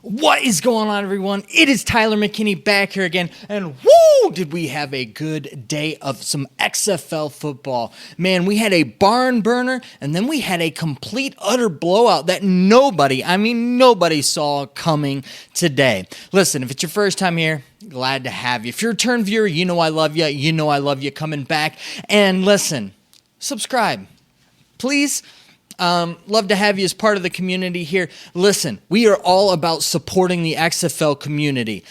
What is going on, everyone? It is Tyler McKinney back here again, and woo, did we have a good day of some XFL football. Man, we had a barn burner, and then we had a complete, utter blowout that nobody saw coming today. Listen, if it's your first time here, glad to have you. If you're a return viewer, you know I love you. You know I love you coming back. And listen, subscribe, please. Love to have you as part of the community here. Listen, we are all about supporting the XFL community.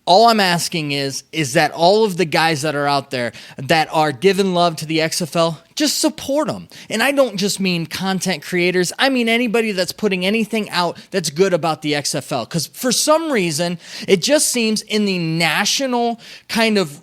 All I'm asking is that all of the guys that are out there that are giving love to the XFL, just support them. And I don't just mean content creators. I mean anybody that's putting anything out that's good about the XFL. Because for some reason, it just seems in the national kind of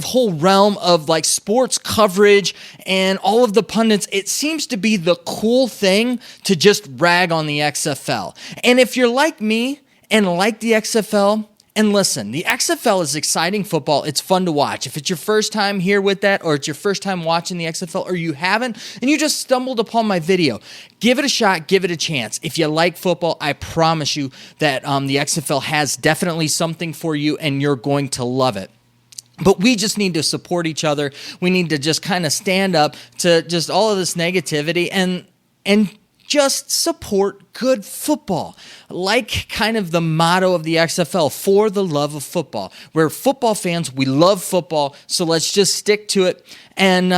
whole realm of like sports coverage and all of the pundits, it seems to be the cool thing to just rag on the XFL. And if you're like me and like the XFL, and listen, the XFL is exciting football. It's fun to watch. If it's your first time here with that, or it's your first time watching the XFL, or you haven't, and you just stumbled upon my video, give it a shot, give it a chance. If you like football, I promise you that the XFL has definitely something for you, and you're going to love it. But we just need to support each other. We need to just kind of stand up to just all of this negativity and just support good football. Like kind of the motto of the XFL, for the love of football. We're football fans. We love football. So let's just stick to it. And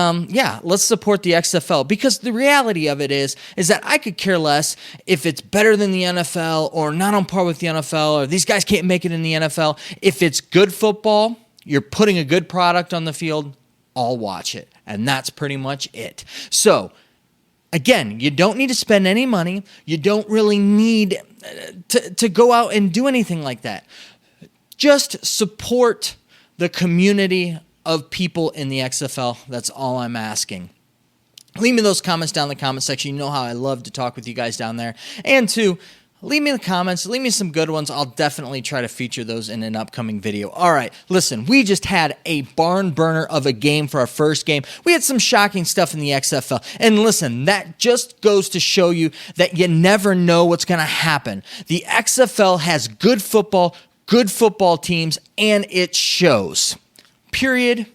let's support the XFL. Because the reality of it is that I could care less if it's better than the NFL or not on par with the NFL or these guys can't make it in the NFL. If it's good football, you're putting a good product on the field, I'll watch it. And that's pretty much it. So, again, you don't need to spend any money. You don't really need to go out and do anything like that. Just support the community of people in the XFL. That's all I'm asking. Leave me those comments down in the comment section. You know how I love to talk with you guys down there. And two, leave me in the comments. Leave me some good ones. I'll definitely try to feature those in an upcoming video. All right, listen, we just had a barn burner of a game for our first game. We had some shocking stuff in the XFL. And listen, that just goes to show you that you never know what's going to happen. The XFL has good football teams, and it shows. Period.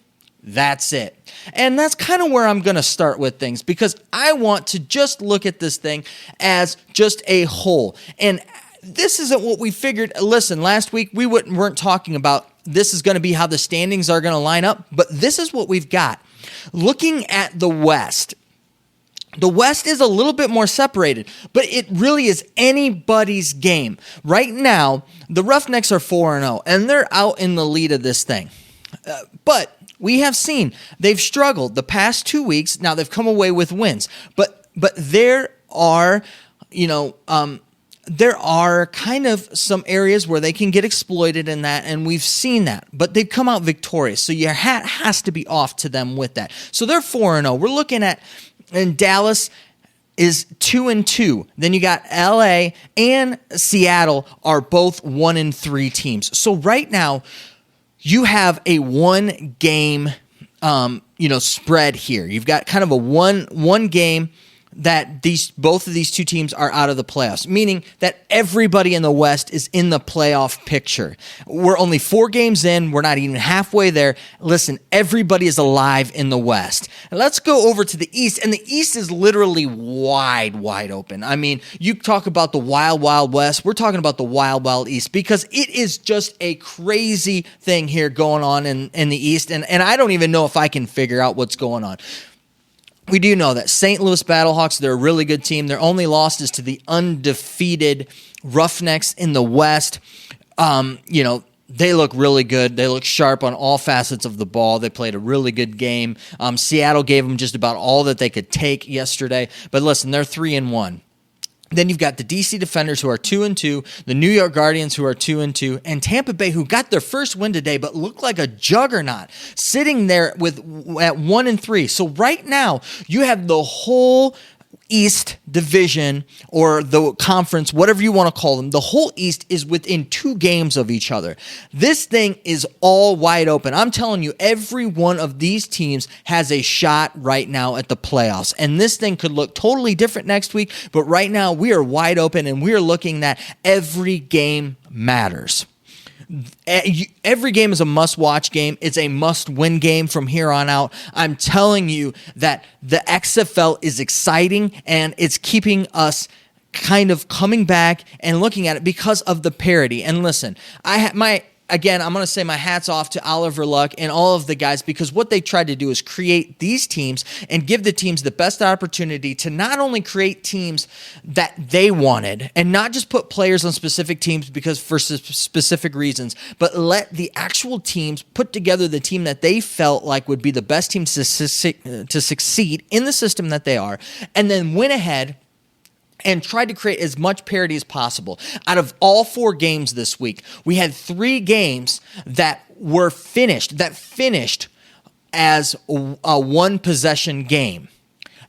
That's it. And that's kind of where I'm going to start with things, because I want to just look at this thing as just a whole. And this isn't what we figured. Listen, last week we weren't talking about this is going to be how the standings are going to line up, but this is what we've got. Looking at the West is a little bit more separated, but it really is anybody's game. Right now, the Roughnecks are 4-0, and they're out in the lead of this thing. But we have seen they've struggled the past 2 weeks. Now they've come away with wins, but there are, there are kind of some areas where they can get exploited in that, and we've seen that. But they've come out victorious, so your hat has to be off to them with that. So they're 4-0. We're looking at, and Dallas is 2-2. Then you got LA and Seattle are both 1-3 teams. So right now, you have a one game, spread here. You've got kind of a one game that both of these two teams are out of the playoffs, meaning that everybody in the West is in the playoff picture. We're only 4 games in. We're not even halfway there. Listen, everybody is alive in the West. And let's go over to the East, and the East is literally wide open. I mean, you talk about the wild, wild West. We're talking about the wild, wild East, because it is just a crazy thing here going on in the East, and I don't even know if I can figure out what's going on. We do know that St. Louis Battlehawks, they're a really good team. Their only loss is to the undefeated Roughnecks in the West. They look really good. They look sharp on all facets of the ball. They played a really good game. Seattle gave them just about all that they could take yesterday. But listen, they're 3-1. Then you've got the DC Defenders, who are 2-2, the New York Guardians, who are 2-2, and Tampa Bay, who got their first win today but looked like a juggernaut, sitting there at 1-3. So right now, you have the whole East division or the conference, whatever you want to call them, the whole East is within 2 games of each other. This thing is all wide open. I'm telling you, every one of these teams has a shot right now at the playoffs. And this thing could look totally different next week, but right now we are wide open and we are looking at every game matters. Every game is a must-watch game. It's a must-win game from here on out. I'm telling you that the XFL is exciting, and it's keeping us kind of coming back and looking at it because of the parity. And listen, Again, I'm going to say my hat's off to Oliver Luck and all of the guys, because what they tried to do is create these teams and give the teams the best opportunity to not only create teams that they wanted and not just put players on specific teams because for specific reasons, but let the actual teams put together the team that they felt like would be the best teams to succeed in the system that they are, and then went ahead and tried to create as much parity as possible. Out of all 4 games this week, we had 3 games that finished as a one-possession game.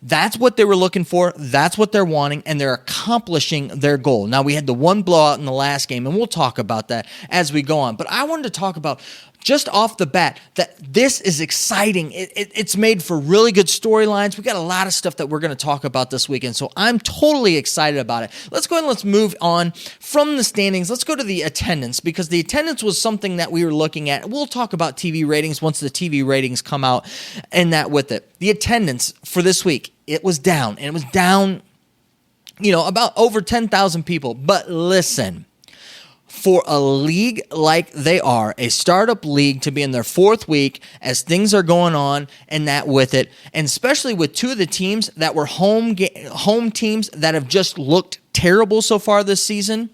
That's what they were looking for. That's what they're wanting, and they're accomplishing their goal. Now, we had the one blowout in the last game, and we'll talk about that as we go on. But I wanted to talk about, just off the bat, that this is exciting. It's made for really good storylines. We got a lot of stuff that we're going to talk about this weekend, so I'm totally excited about it. Let's go ahead and let's move on from the standings. Let's go to the attendance, because the attendance was something that we were looking at. We'll talk about TV ratings once the TV ratings come out and that with it. The attendance for this week, it was down, and it was down, about over 10,000 people. But listen, for a league like they are, a startup league, to be in their 4th week as things are going on and that with it, and especially with 2 of the teams that were home teams that have just looked terrible so far this season,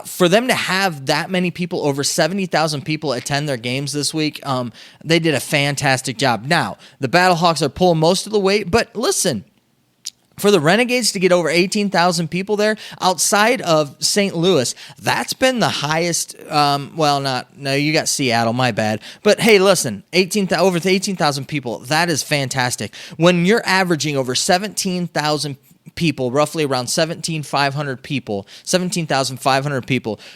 for them to have that many people, over 70,000 people attend their games this week, they did a fantastic job. Now, the Battlehawks are pulling most of the weight, but listen, for the Renegades to get over 18,000 people there outside of St. Louis, that's been the highest. You got Seattle, my bad. But hey, listen, over 18,000 people, that is fantastic. When you're averaging over 17,000 people, roughly around 17,500 people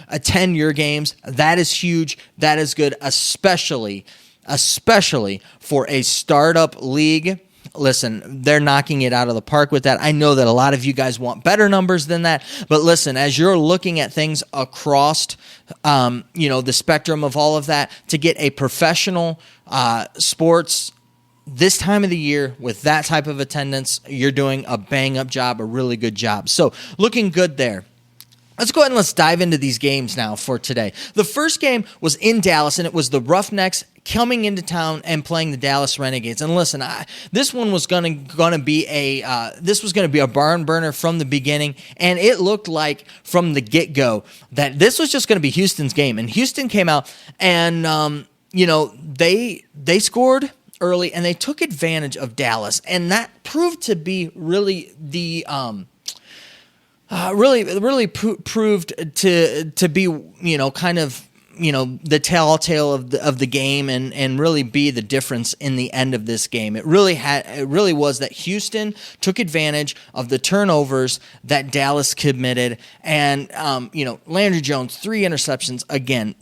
attend your games, that is huge. That is good, especially for a startup league. Listen, they're knocking it out of the park with that. I know that a lot of you guys want better numbers than that, but listen, as you're looking at things across, the spectrum of all of that, to get a professional sports this time of the year with that type of attendance, you're doing a bang-up job, a really good job. So looking good there. Let's go ahead and let's dive into these games now for today. The first game was in Dallas, and it was the Roughnecks coming into town and playing the Dallas Renegades. And listen, this one was going to be a barn burner from the beginning, and it looked like from the get-go that this was just going to be Houston's game. And Houston came out, and they scored early, and they took advantage of Dallas, and that proved to be really the proved to be the telltale of the game and really be the difference in the end of this game. It really was that Houston took advantage of the turnovers that Dallas committed, and Landry Jones, 3 interceptions again.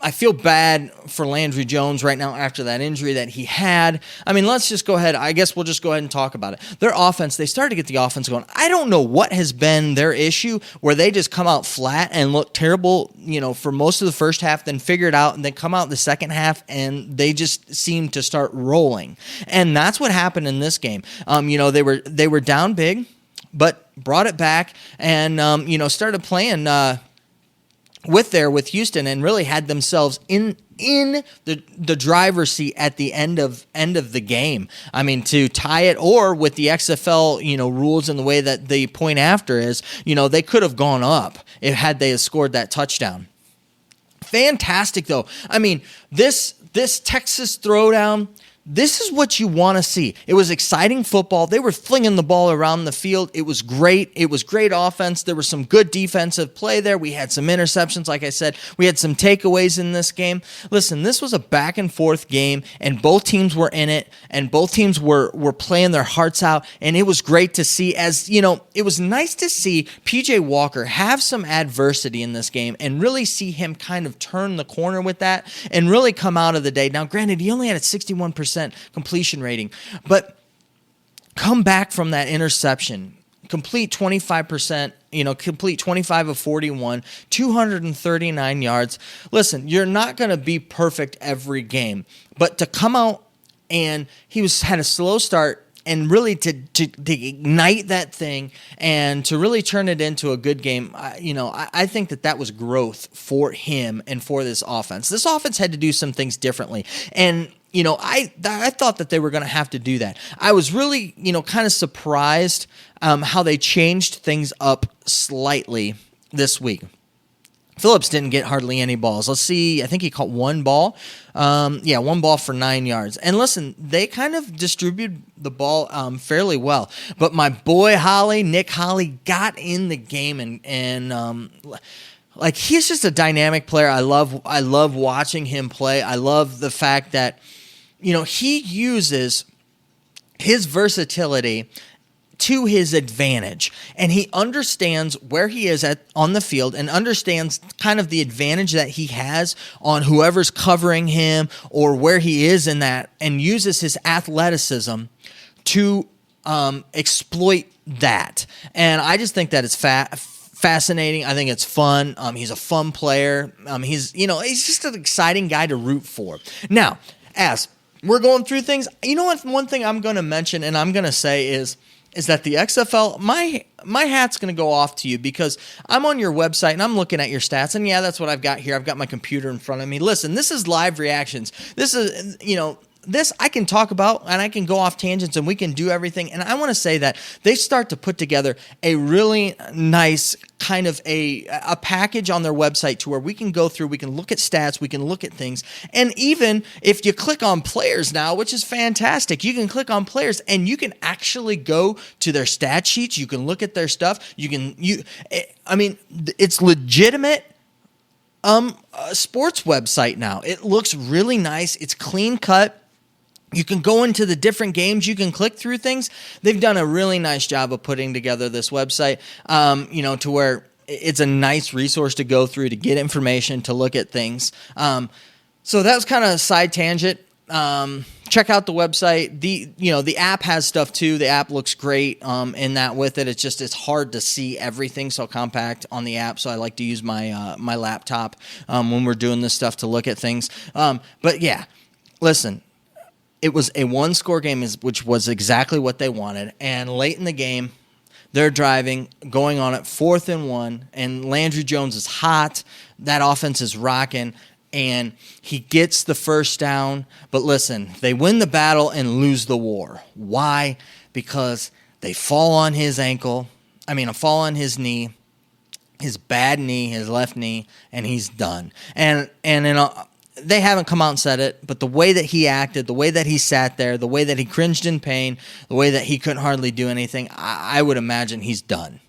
I feel bad for Landry Jones right now after that injury that he had. I mean, let's just go ahead. I guess we'll just go ahead and talk about it. Their offense, they started to get the offense going. I don't know what has been their issue where they just come out flat and look terrible, for most of the first half, then figure it out, and then come out in the second half, and they just seem to start rolling. And that's what happened in this game. They were down big, but brought it back and, started playing with Houston and really had themselves in the driver's seat at the end of the game. I mean, to tie it, or with the XFL, rules and the way that the point after is, they could have gone up had they scored that touchdown. Fantastic though. I mean, this Texas throwdown This is what you want to see. It was exciting football. They were flinging the ball around the field. It was great. It was great offense. There was some good defensive play there. We had some interceptions, like I said. We had some takeaways in this game. Listen, this was a back and forth game, and both teams were in it, and both teams were playing their hearts out, and it was great to see. As you know, it was nice to see PJ Walker have some adversity in this game and really see him kind of turn the corner with that and really come out of the day. Now, granted, he only had a 61% completion rating, but come back from that interception, complete 25%, complete 25 of 41, 239 yards. Listen, you're not going to be perfect every game, but to come out and had a slow start and really to ignite that thing and to really turn it into a good game, I think that was growth for him and for this offense. This offense had to do some things differently, and I thought that they were going to have to do that. I was really, kind of surprised how they changed things up slightly this week. Phillips didn't get hardly any balls. Let's see. I think he caught one ball. One ball for 9 yards. And listen, they kind of distributed the ball fairly well. But my boy Nick Holly, got in the game and he's just a dynamic player. I love watching him play. I love the fact that he uses his versatility to his advantage, and he understands where he is on the field and understands kind of the advantage that he has on whoever's covering him or where he is in that, and uses his athleticism to exploit that. And I just think that it's fascinating. I think it's fun. He's a fun player. He's just an exciting guy to root for. Now, as we're going through things, one thing I'm going to mention and I'm going to say is that the XFL, my hat's going to go off to you, because I'm on your website and I'm looking at your stats, and yeah, that's what I've got here. I've got my computer in front of me. Listen, this is live reactions. This is, this I can talk about, and I can go off tangents, and we can do everything. And I want to say that they start to put together a really nice kind of a package on their website to where we can go through, we can look at stats, we can look at things. And even if you click on players now, which is fantastic, you can click on players and you can actually go to their stat sheets. You can look at their stuff. It's legitimate sports website now. It looks really nice. It's clean cut. You can go into the different games. You can click through things. They've done a really nice job of putting together this website, to where it's a nice resource to go through, to get information, to look at things. So that was kind of a side tangent. Check out the website. The app has stuff too. The app looks great in that with it. It's hard to see everything so compact on the app. So I like to use my my laptop when we're doing this stuff to look at things. But yeah, listen. It was a one-score game, which was exactly what they wanted. And late in the game, they're driving, going on it, 4th and 1, and Landry Jones is hot. That offense is rocking, and he gets the first down. But listen, they win the battle and lose the war. Why? Because they fall on his fall on his knee, his bad knee, his left knee, and he's done. They haven't come out and said it, but the way that he acted, the way that he sat there, the way that he cringed in pain, the way that he couldn't hardly do anything, I would imagine he's done.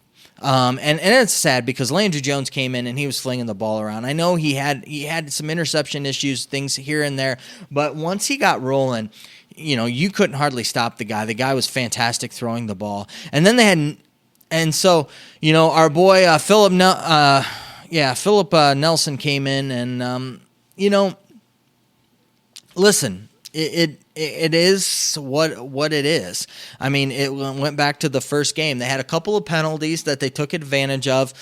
And it's sad because Landry Jones came in and he was flinging the ball around. I know he had some interception issues, things here and there, but once he got rolling, you couldn't hardly stop the guy. The guy was fantastic throwing the ball. And then our boy Philip Nelson came in and listen, it is what it is. It went back to the first game. They had a couple of penalties that they took advantage of,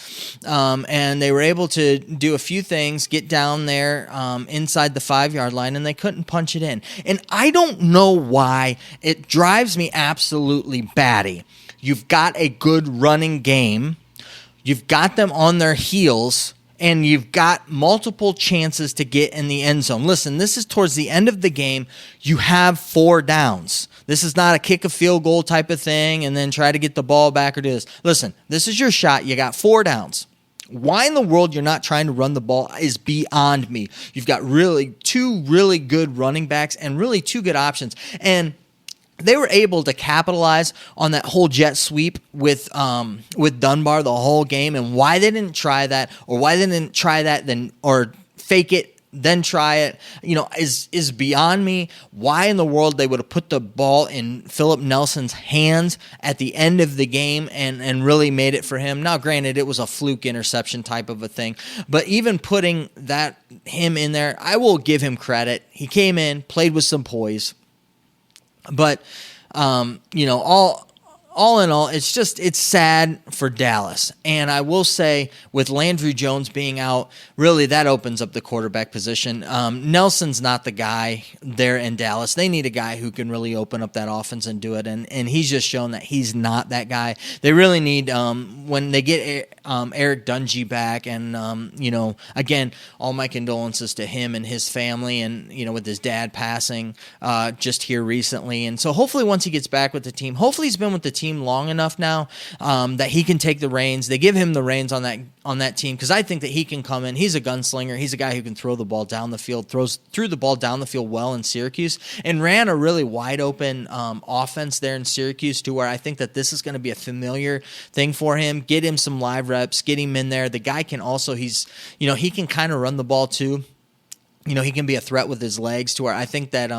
and they were able to do a few things, get down there inside the 5-yard line, and they couldn't punch it in. And I don't know why. It drives me absolutely batty. You've got a good running game. You've got them on their heels, and you've got multiple chances to get in the end zone. Listen, this is towards the end of the game. You have 4 downs. This is not a kick a field goal type of thing and then try to get the ball back or do this. Listen, this is your shot. You got 4 downs. Why in the world you're not trying to run the ball is beyond me. You've got two really good running backs and really two good options. And they were able to capitalize on that whole jet sweep with Dunbar the whole game. And why they didn't try that, or why they didn't try that then, or fake it, then try it, is beyond me. Why in the world they would have put the ball in Philip Nelson's hands at the end of the game and really made it for him. Now, granted, it was a fluke interception type of a thing, but even putting him in there, I will give him credit. He came in, played with some poise, but all in all, it's sad for Dallas. And I will say, with Landry Jones being out, really that opens up the quarterback position. Nelson's not the guy there in Dallas. They need a guy who can really open up that offense and do it. And he's just shown that he's not that guy. They really need, when they get Eric Dungy back, and, again, all my condolences to him and his family, and, with his dad passing just here recently. And so hopefully once he gets back with the team, hopefully he's been with the team long enough now that he can take the reins. They give him the reins on that team, because I think that he can come in. He's a gunslinger. He's a guy who can throw the ball down the field, threw the ball down the field well in Syracuse, and ran a really wide open offense there in Syracuse, to where I think that this is going to be a familiar thing for him. Get him some live reps, get him in there. The guy can also, he can kind of run the ball too. He can be a threat with his legs, to where I think that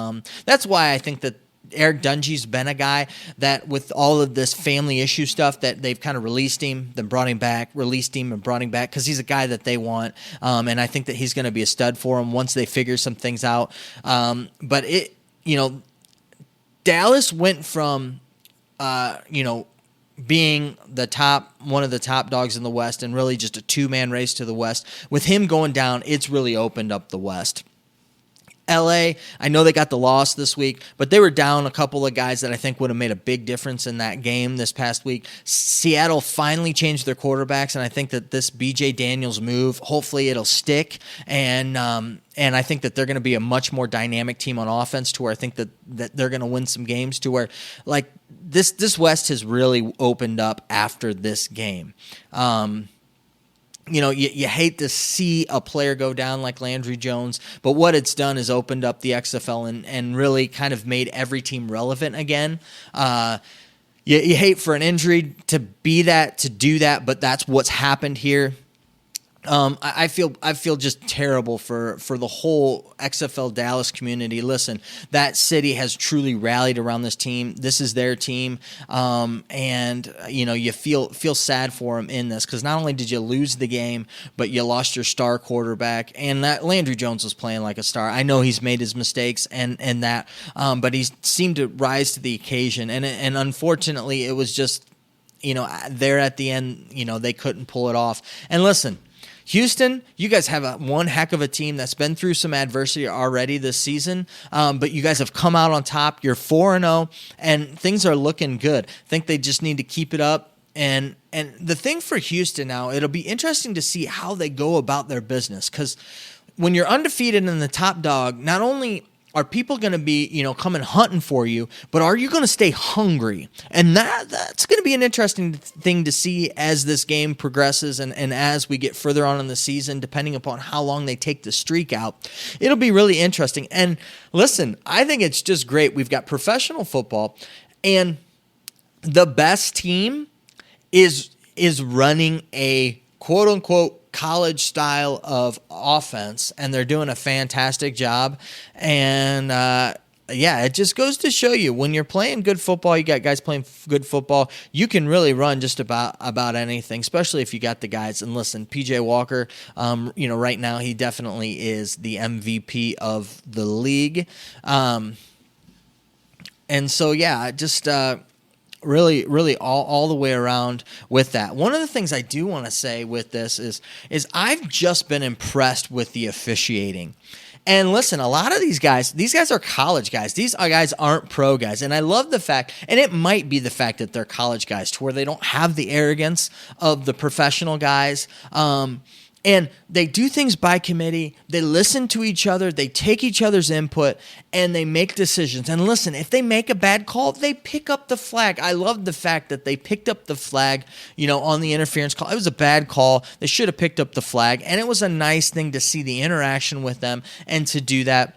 that's why I think that Eric Dungy's been a guy that, with all of this family issue stuff, that they've kind of released him, then brought him back, released him and brought him back, because he's a guy that they want. And I think that he's going to be a stud for them once they figure some things out. But Dallas went from, being one of the top dogs in the West, and really just a two-man race to the West. With him going down, it's really opened up the West. LA, I know they got the loss this week, but they were down a couple of guys that I think would have made a big difference in that game this past week. Seattle finally changed their quarterbacks, and I think that this BJ Daniels move, hopefully it'll stick, and I think that they're going to be a much more dynamic team on offense, to where I think that they're going to win some games, to where, like, this West has really opened up after this game. You hate to see a player go down like Landry Jones, but what it's done is opened up the XFL and really kind of made every team relevant again. You hate for an injury to do that, but that's what's happened here. I feel just terrible for the whole XFL Dallas community. Listen, that city has truly rallied around this team. This is their team, and you feel sad for them in this, because not only did you lose the game, but you lost your star quarterback, and that Landry Jones was playing like a star. I know he's made his mistakes and that, but he seemed to rise to the occasion, and unfortunately, it was just there at the end, they couldn't pull it off. And listen, Houston, you guys have one heck of a team that's been through some adversity already this season, but you guys have come out on top. You're 4-0, and things are looking good. I think they just need to keep it up. And the thing for Houston now, it'll be interesting to see how they go about their business, because when you're undefeated in the top dog, not only are people going to be, coming hunting for you, but are you going to stay hungry? And that's going to be an interesting thing to see as this game progresses and as we get further on in the season, depending upon how long they take the streak out. It'll be really interesting. And listen, I think it's just great. We've got professional football, and the best team is running a quote-unquote college style of offense, and they're doing a fantastic job. And it just goes to show you, when you're playing good football, you got guys playing good football, you can really run just about anything, especially if you got the guys. And listen, PJ Walker, right now he definitely is the MVP of the league. And so just really all the way around with that. One of the things I do want to say with this is I've just been impressed with the officiating. And listen, a lot of these guys are college guys. These guys aren't pro guys. And I love the fact, and it might be the fact that they're college guys, to where they don't have the arrogance of the professional guys. And they do things by committee. They listen to each other. They take each other's input, and they make decisions. And listen, if they make a bad call, they pick up the flag. I love the fact that they picked up the flag, on the interference call. It was a bad call. They should have picked up the flag. And it was a nice thing to see the interaction with them and to do that.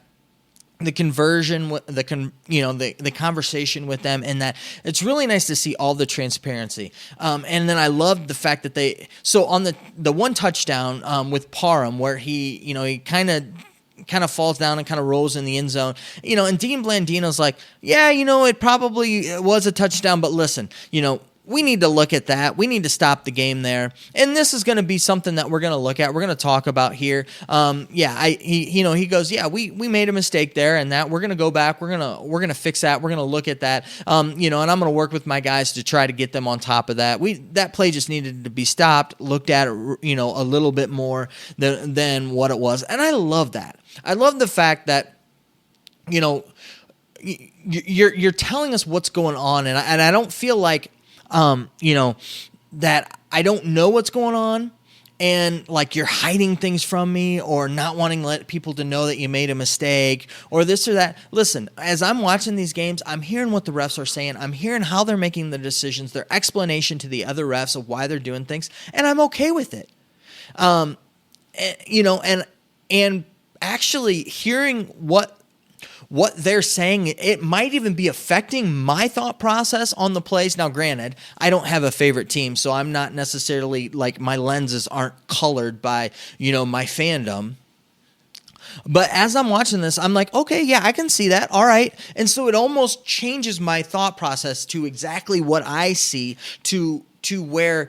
The conversion, the conversation with them, and that it's really nice to see all the transparency. And then I love the fact that so on the one touchdown with Parham where he kind of falls down and kind of rolls in the end zone, and Dean Blandino's like, yeah, it probably was a touchdown, but listen, we need to look at that. We need to stop the game there. And this is going to be something that we're going to look at. We're going to talk about here. He goes, yeah, we made a mistake there, and that we're going to go back. We're going to fix that. We're going to look at that. And I'm going to work with my guys to try to get them on top of that. That play just needed to be stopped, looked at, a little bit more than what it was. And I love that. I love the fact that, you're telling us what's going on, and I don't feel like, that I don't know what's going on and like you're hiding things from me or not wanting to let people to know that you made a mistake or this or that. Listen, as I'm watching these games, I'm hearing what the refs are saying. I'm hearing how they're making the decisions, their explanation to the other refs of why they're doing things, and I'm okay with it. And actually hearing what they're saying, it might even be affecting my thought process on the plays. Now, granted, I don't have a favorite team, so I'm not necessarily like my lenses aren't colored by, my fandom. But as I'm watching this, I'm like, okay, yeah, I can see that. All right. And so it almost changes my thought process to exactly what I see to where,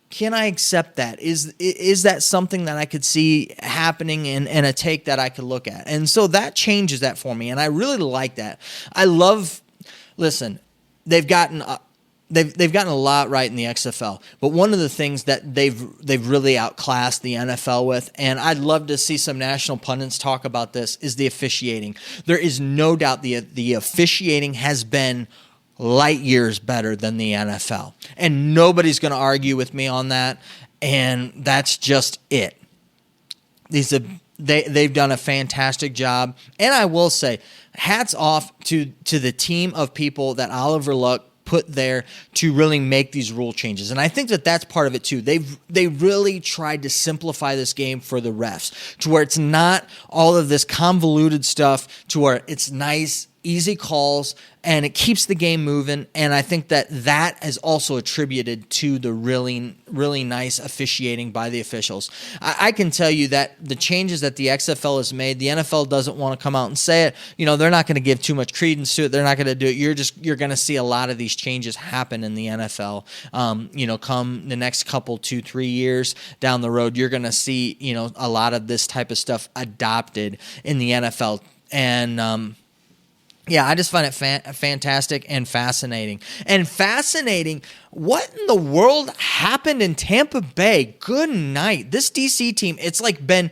can I accept that? Is that something that I could see happening and a take that I could look at? And so that changes that for me, and I really like that. Listen, they've gotten a lot right in the XFL, but one of the things that they've really outclassed the NFL with, and I'd love to see some national pundits talk about this, is the officiating. There is no doubt the officiating has been light years better than the NFL. And nobody's going to argue with me on that. And that's just it. They've done a fantastic job. And I will say, hats off to the team of people that Oliver Luck put there to really make these rule changes. And I think that that's part of it too. They really tried to simplify this game for the refs to where it's not all of this convoluted stuff, to where it's nice, easy calls, and it keeps the game moving. And I think that is also attributed to the really, really nice officiating by the officials. I can tell you that the changes that the XFL has made, the NFL doesn't want to come out and say it. They're not going to give too much credence to it. They're not going to do it. You're going to see a lot of these changes happen in the NFL. Come the next couple, 2-3 years down the road, you're going to see, a lot of this type of stuff adopted in the NFL. And, yeah, I just find it fantastic and fascinating. And fascinating, what in the world happened in Tampa Bay? Good night. This DC team, it's like been,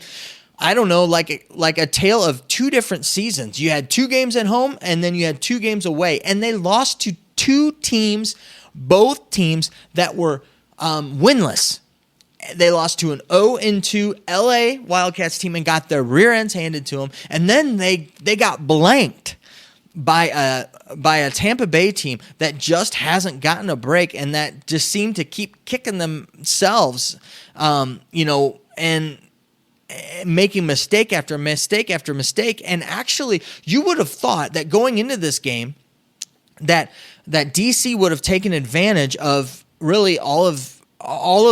I don't know, like a tale of two different seasons. You had 2 games at home, and then you had 2 games away. And they lost to 2 teams, both teams that were winless. They lost to an 0-2 LA Wildcats team and got their rear ends handed to them. And then they got blanked by a Tampa Bay team that just hasn't gotten a break and that just seem to keep kicking themselves, and making mistake after mistake after mistake. And actually, you would have thought that going into this game that DC would have taken advantage of really all of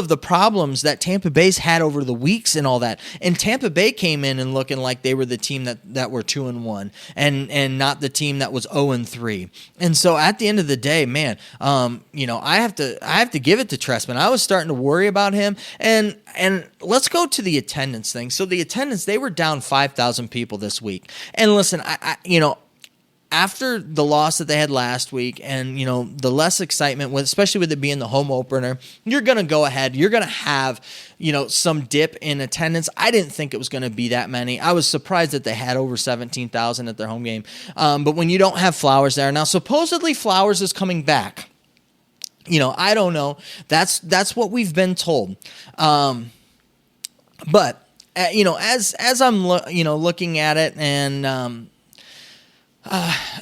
the problems that Tampa Bay's had over the weeks and all that. And Tampa Bay came in and looking like they were the team that were 2-1 and not the team that was 0-3. And so at the end of the day, man, I have to give it to Trestman. I was starting to worry about him. And let's go to the attendance thing. So the attendance, they were down 5,000 people this week. And listen, after the loss that they had last week and, the less excitement, especially with it being the home opener, you're going to go ahead. You're going to have, some dip in attendance. I didn't think it was going to be that many. I was surprised that they had over 17,000 at their home game. But when you don't have Flowers there, now supposedly Flowers is coming back. I don't know. That's what we've been told. But as I'm looking at it and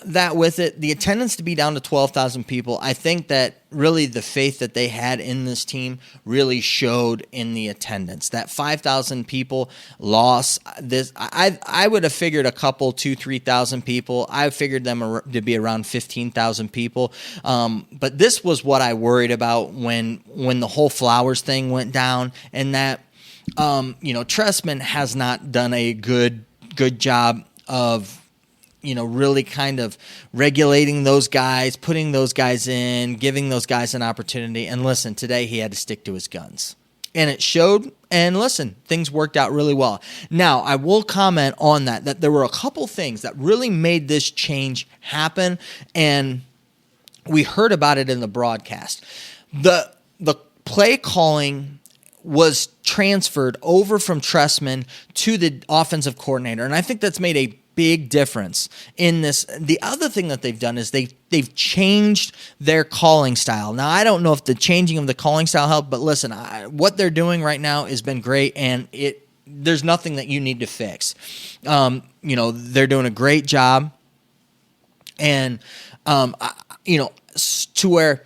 that with it, the attendance to be down to 12,000 people, I think that really the faith that they had in this team really showed in the attendance. That 5,000 people loss, I would have figured a couple, 3,000 people. I figured them to be around 15,000 people. But this was what I worried about when the whole Flowers thing went down, and that Trestman has not done a good job of really kind of regulating those guys, putting those guys in, giving those guys an opportunity. And listen, today he had to stick to his guns. And it showed, and listen, things worked out really well. Now, I will comment on that there were a couple things that really made this change happen, and we heard about it in the broadcast. The play calling was transferred over from Trestman to the offensive coordinator, and I think that's made a big difference in this. The other thing that they've done is they've changed their calling style. Now, I don't know if the changing of the calling style helped, but listen, what they're doing right now has been great, and there's nothing that you need to fix. They're doing a great job, and to where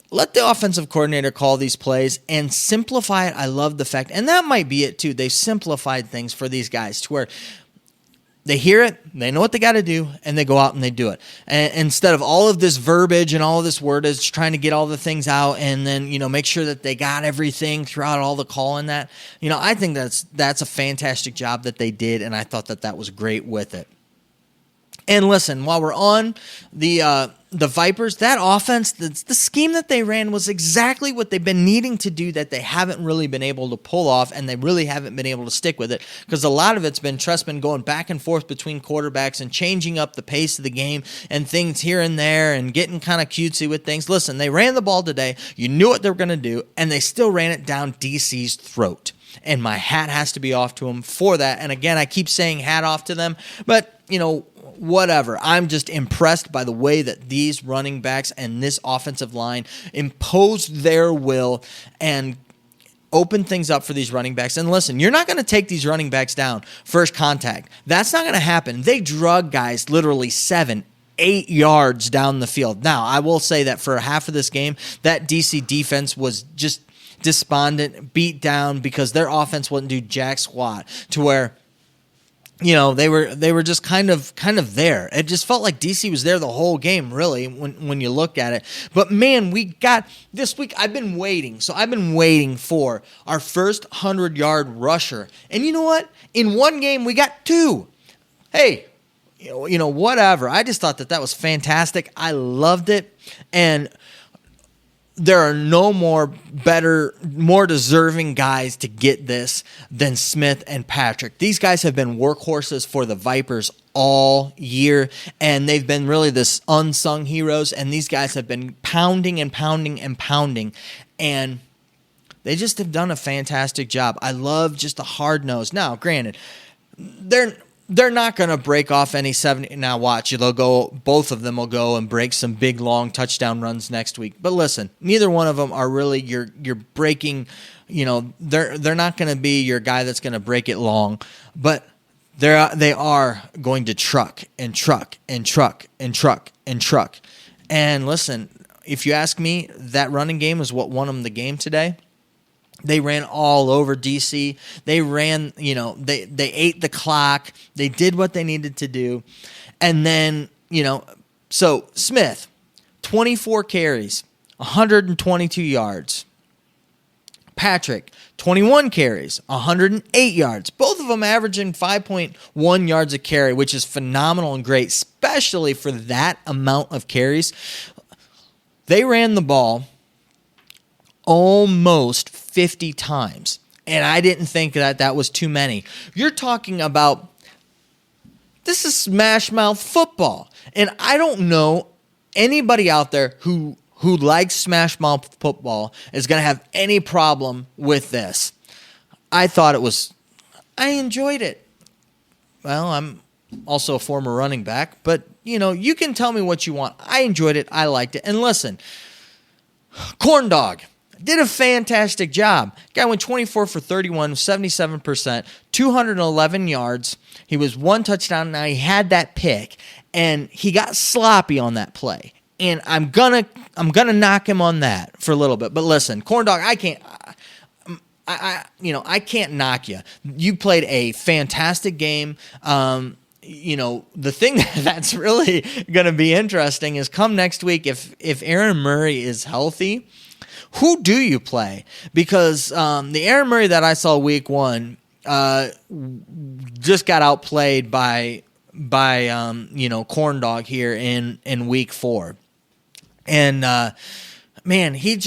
let the offensive coordinator call these plays and simplify it. I love the fact, and that might be it too. They've simplified things for these guys to where they hear it, they know what they got to do, and they go out and they do it. And instead of all of this verbiage and all of this wordage, trying to get all the things out and then, make sure that they got everything throughout all the call and that. I think that's a fantastic job that they did, and I thought that was great with it. And listen, while we're on the Vipers, that offense, the scheme that they ran was exactly what they've been needing to do that they haven't really been able to pull off, and they really haven't been able to stick with it because a lot of it's been Trestman going back and forth between quarterbacks and changing up the pace of the game and things here and there and getting kind of cutesy with things. Listen, they ran the ball today. You knew what they were going to do, and they still ran it down DC's throat. And my hat has to be off to them for that. And again, I keep saying hat off to them, but, whatever. I'm just impressed by the way that these running backs and this offensive line imposed their will and opened things up for these running backs. And listen, you're not going to take these running backs down first contact. That's not going to happen. They drug guys literally 7-8 yards down the field. Now, I will say that for half of this game, that DC defense was just despondent, beat down because their offense wouldn't do jack squat to where they were just kind of there. It just felt like DC was there the whole game, really, when you look at it. But man, we got this week. I've been waiting for our first 100-yard rusher, and you know what? In one game, we got 2. Hey, whatever. I just thought that was fantastic. I loved it, and there are no more deserving guys to get this than Smith and Patrick. These guys have been workhorses for the Vipers all year, and they've been really this unsung heroes, and these guys have been pounding and pounding and pounding, and they just have done a fantastic job. I love just the hard nose. Now, granted, they're not going to break off any 70. Now watch, both of them will go and break some big, long touchdown runs next week. But listen, neither one of them are really your breaking, they're not going to be your guy that's going to break it long. But they are going to truck and truck and truck and truck and truck. And listen, if you ask me, that running game is what won them the game today. They ran all over DC. They ran, they ate the clock. They did what they needed to do. And then, so Smith, 24 carries, 122 yards. Patrick, 21 carries, 108 yards. Both of them averaging 5.1 yards a carry, which is phenomenal and great, especially for that amount of carries. They ran the ball almost 50 times, and I didn't think that was too many. You're talking about, this is smash mouth football, and I don't know anybody out there who likes smash mouth football is going to have any problem with this. I enjoyed it. Well, I'm also a former running back, but you can tell me what you want. I enjoyed it. I liked it. And listen, corn dog. did a fantastic job. Guy went 24 for 31, 77%, 211 yards. He was 1 touchdown. Now he had that pick, and he got sloppy on that play. And I'm gonna knock him on that for a little bit. But listen, Corn Dog, I can't knock you. You played a fantastic game. The thing that's really going to be interesting is come next week, if Aaron Murray is healthy, who do you play? Because the Aaron Murray that I saw week 1 just got outplayed by Corn Dog here in week 4. And man, he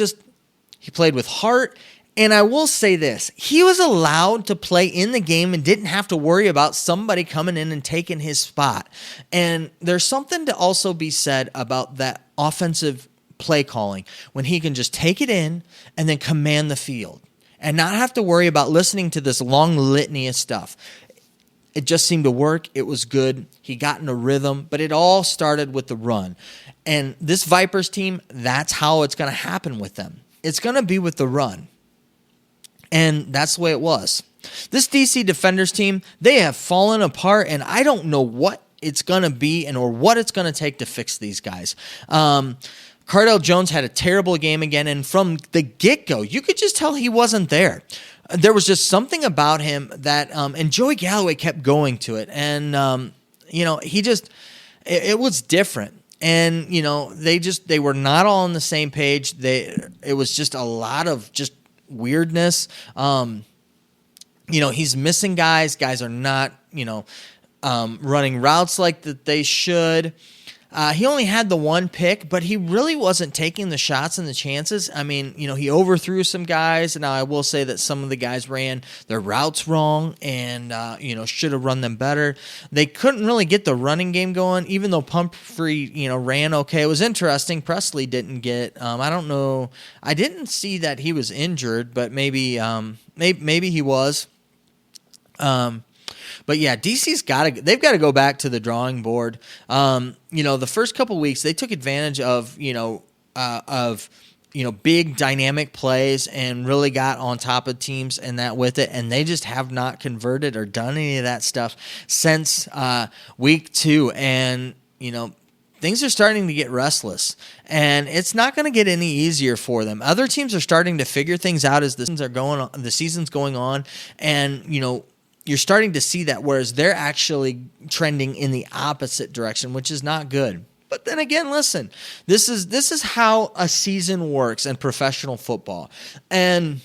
played with heart. And I will say this, he was allowed to play in the game and didn't have to worry about somebody coming in and taking his spot. And there's something to also be said about that offensive play calling when he can just take it in and then command the field and not have to worry about listening to this long litany of stuff. It just seemed to work. It was good. He got in a rhythm, but it all started with the run. And this Vipers team, that's how it's going to happen with them. It's going to be with the run. And that's the way it was. This DC Defenders team, they have fallen apart, and I don't know what it's going to be or what it's going to take to fix these guys. Cardell Jones had a terrible game again, and from the get-go, you could just tell he wasn't there. There was just something about him that, and Joey Galloway kept going to it, and, it was different. And, they were not all on the same page. It was just a lot of just weirdness. He's missing guys. Guys are not, running routes like that they should. He only had the 1 pick, but he really wasn't taking the shots and the chances. I mean, he overthrew some guys. Now, I will say that some of the guys ran their routes wrong and, should have run them better. They couldn't really get the running game going, even though Pumphrey, ran okay. It was interesting. Presley didn't get, I don't know. I didn't see that he was injured, but maybe he was. But yeah, DC's they've got to go back to the drawing board. The first couple weeks they took advantage of big dynamic plays and really got on top of teams and that with it, and they just have not converted or done any of that stuff since week 2. And things are starting to get restless, and it's not going to get any easier for them. Other teams are starting to figure things out as the season's going on, and you're starting to see that, whereas they're actually trending in the opposite direction, which is not good. But then again, listen, this is how a season works in professional football. And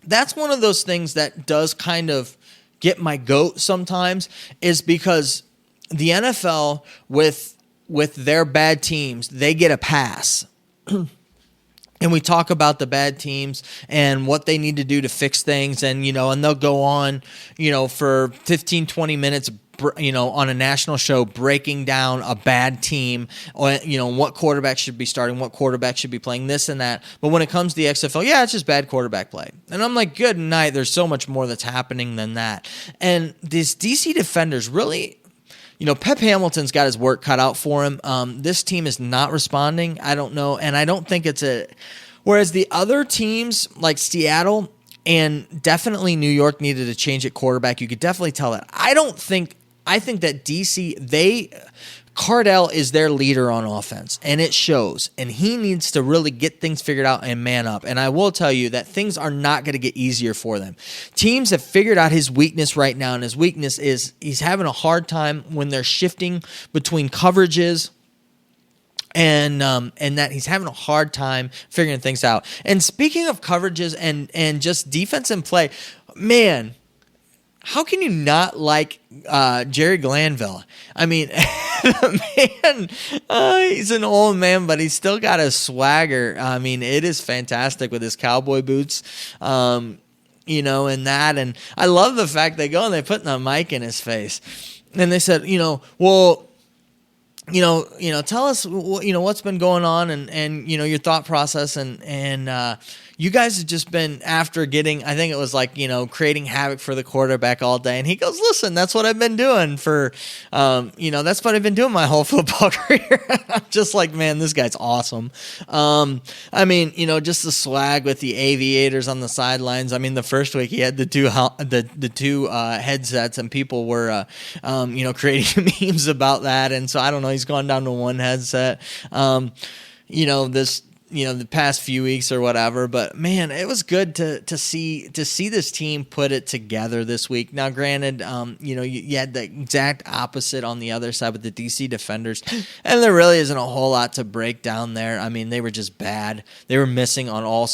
that's one of those things that does kind of get my goat sometimes, is because the NFL with their bad teams, they get a pass. And we talk about the bad teams and what they need to do to fix things. And, and they'll go on, for 15, 20 minutes, on a national show, breaking down a bad team, or, what quarterback should be starting, what quarterback should be playing, this and that. But when it comes to the XFL, yeah, it's just bad quarterback play. And I'm like, good night. There's so much more that's happening than that. And these DC Defenders really... Pep Hamilton's got his work cut out for him. This team is not responding. I don't know, and I don't think it's whereas the other teams like Seattle and definitely New York needed a change at quarterback. You could definitely tell that. I think that DC, Cardell is their leader on offense, and it shows. And he needs to really get things figured out and man up. And I will tell you that things are not going to get easier for them. Teams have figured out his weakness right now, and his weakness is he's having a hard time when they're shifting between coverages, and that he's having a hard time figuring things out. And speaking of coverages and just defense and play, man, how can you not like Jerry Glanville? I mean, man, he's an old man, but he's still got a swagger. I mean, it is fantastic with his cowboy boots, and that. And I love the fact they go and they put the mic in his face. And they said, tell us, what's been going on and your thought process. And you guys have just been after getting, I think it was like, creating havoc for the quarterback all day. And he goes, listen, that's what I've been doing that's what I've been doing my whole football career. I'm just like, man, this guy's awesome. Just the swag with the aviators on the sidelines. I mean, the first week he had the two headsets, and people were, creating memes about that. And so I don't know, he's gone down to one headset. The past few weeks or whatever, but man, it was good to see this team put it together this week. Now, granted, you had the exact opposite on the other side with the DC Defenders, and there really isn't a whole lot to break down there. I mean, they were just bad. They were missing on all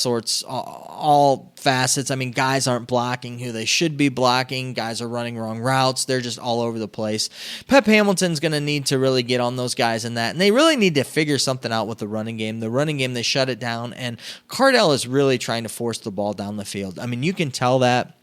facets. I mean, guys aren't blocking who they should be blocking. Guys are running wrong routes. They're just all over the place. Pep Hamilton's going to need to really get on those guys in that, and they really need to figure something out with the running game. The running game, they shut it down, and Cardell is really trying to force the ball down the field. I mean, you can tell that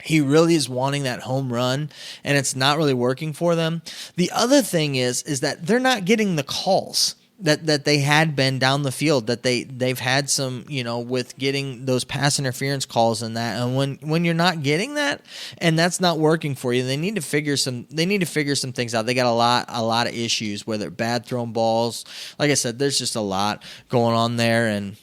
he really is wanting that home run, and it's not really working for them. The other thing is that they're not getting the calls that they had been down the field, that they've had some, with getting those pass interference calls and that. And when you're not getting that and that's not working for you, they need to figure some things out. They got a lot of issues, whether bad thrown balls. Like I said, there's just a lot going on there, and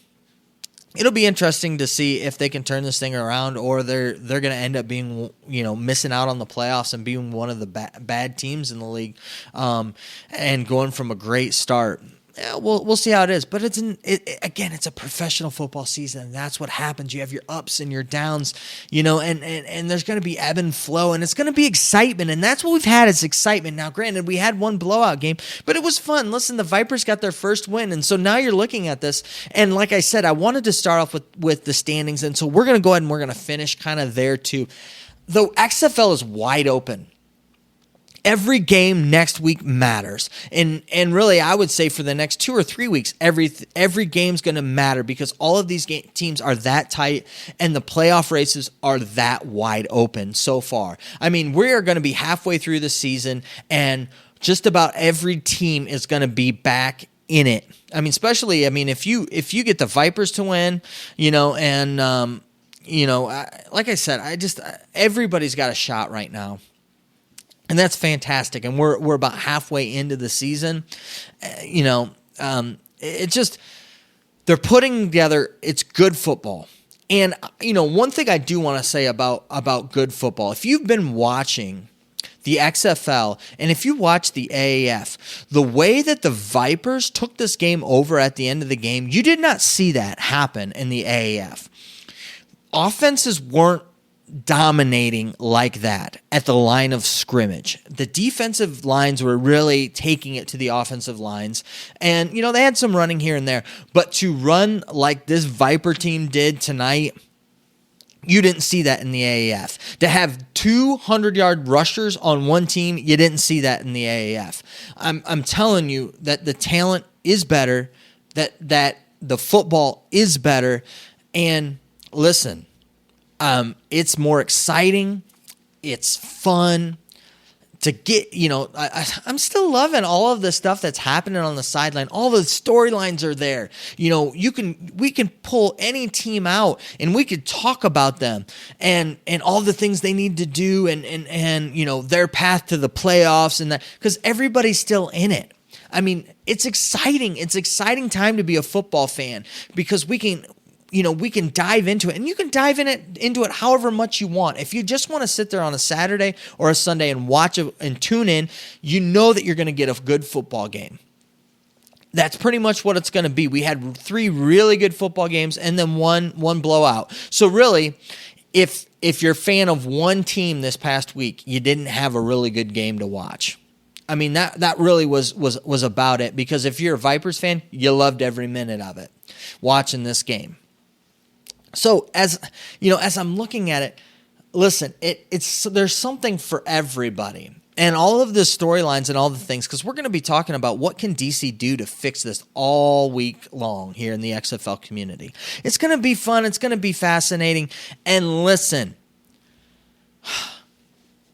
it'll be interesting to see if they can turn this thing around, or they're going to end up being, missing out on the playoffs and being one of the bad teams in the league, and going from a great start. Yeah, we'll see how it is, but it's a professional football season, and that's what happens. You have your ups and your downs, and there's going to be ebb and flow, and it's going to be excitement, and that's what we've had is excitement. Now, granted, we had one blowout game, but it was fun. Listen, the Vipers got their first win, and so now you're looking at this, and like I said, I wanted to start off with the standings, and so we're going to go ahead and we're going to finish kind of there too. The XFL is wide open. Every game next week matters. And really, I would say for the next 2 or 3 weeks, every game's going to matter, because all of these teams are that tight and the playoff races are that wide open so far. I mean, we are going to be halfway through the season, and just about every team is going to be back in it. I mean, especially, if you get the Vipers to win, like I said, everybody's got a shot right now. And that's fantastic. And we're about halfway into the season. It's just, they're putting together, it's good football. And, one thing I do want to say about good football, if you've been watching the XFL, and if you watch the AAF, the way that the Vipers took this game over at the end of the game, you did not see that happen in the AAF. Offenses weren't dominating like that at the line of scrimmage. The defensive lines were really taking it to the offensive lines, and they had some running here and there, but to run like this Viper team did tonight, you didn't see that in the AAF. To have 200-yard rushers on one team, you didn't see that in the AAF. I'm telling you that the talent is better, that the football is better, and listen, it's more exciting. It's fun to get, I'm still loving all of the stuff that's happening on the sideline. All the storylines are there. We can pull any team out and we could talk about them and all the things they need to do and their path to the playoffs and that, because everybody's still in it. I mean, it's exciting. It's exciting time to be a football fan, because we can dive into it, and you can dive into it however much you want. If you just want to sit there on a Saturday or a Sunday and watch it and tune in, you know that you're going to get a good football game. That's pretty much what it's going to be. We had 3 really good football games and then one blowout. So really, if you're a fan of one team this past week, you didn't have a really good game to watch. I mean, that really was about it, because if you're a Vipers fan, you loved every minute of it, watching this game. So as I'm looking at it, listen, there's something for everybody. And all of the storylines and all the things, because we're going to be talking about what can DC do to fix this all week long here in the XFL community. It's going to be fun. It's going to be fascinating. And listen,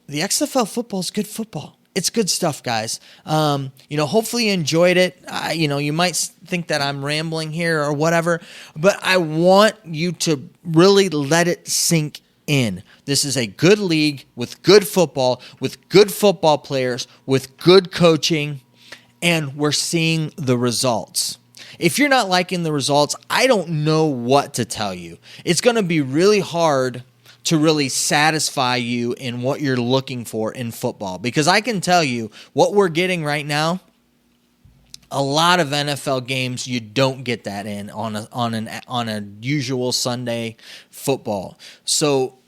the XFL football is good football. it's good stuff, guys. Hopefully you enjoyed it. You might think that I'm rambling here or whatever, but I want you to really let it sink in. This is a good league with good football players, with good coaching, and we're seeing the results. If you're not liking the results, I don't know what to tell you. It's going to be really hard to really satisfy you in what you're looking for in football. Because I can tell you what we're getting right now, a lot of NFL games you don't get that in on a usual Sunday football. So,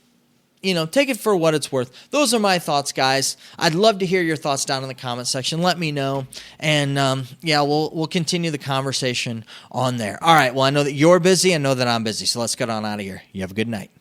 take it for what it's worth. Those are my thoughts, guys. I'd love to hear your thoughts down in the comment section. Let me know. And, we'll continue the conversation on there. All right, well, I know that you're busy. I know that I'm busy. So let's get on out of here. You have a good night.